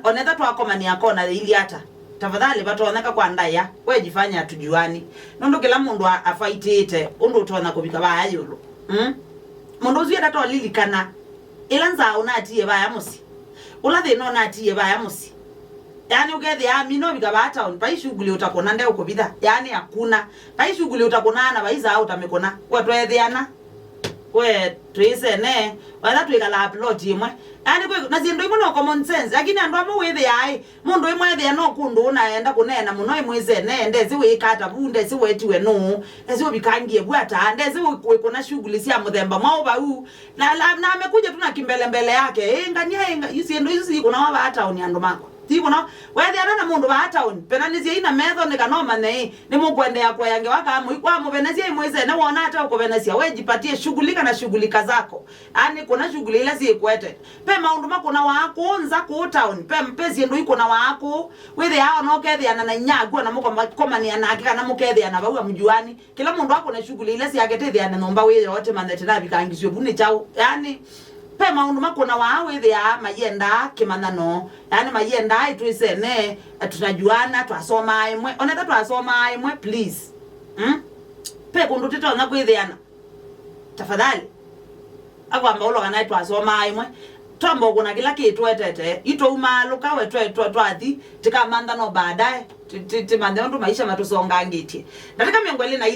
onetha twakoma ni akona ili hata tafadhali batoneka kwa ndaya we jifanya tujuani nundu kila mundu afaitite undu utona kubika baya yulu mundu uzi enda tolilikana ila nza unatie baya musi ulathi no natie baya musi yani ugethi amino bika bata on pai shughuli utakona nde uko bitha yani hakuna pai shughuli utakonana baiza utamekona wetwethiana we twise ne wala twikala upload imwe yani kwe nazindo imwe no common sense lakini andu amu wethe yai mundu imwe the no kundu unaenda kunena muno imweze ne ndezi wikata bunde si wetiwe no ezi obikangie bwata ndezi wekona shughuli cia muthemba mwa ubau na amekuja tuna kimbele mbele yake ngania yisiendo yisi kuna wa hata oni andu mako tiko no wethi ana mundu ba town penanizie ina metho ne kanoma ne ni mukwende yakwa yange waka muikwa mubenezie imweze ne wona hata ukobenesia we jipatie shughulika na shughulika zako ani kuna shughuli ile si kwete pe maundu makuna wako nza ku town pe mpezi ndo iko na wako wethi hao no kethi ana na nyagwa na muko koma ni anakika na mukethi ana baua mjuani kila mundu wako na shughuli ile si agetethi ana nomba we yote manete na bikangisyo buni chao yani pe maundu makona wawe thea mayenda kimanano yani mayenda itwisene tutajuana twasoma imwe oneta twasoma imwe please pe kundu titona kwithiana tafadhali akwamba ulo kana twasoma imwe tombo kuna kila kitu etete ito umaluka wetwe twathi tikamanda no baadaye timande ndo maisha matusonga ngiti nataka miongweli na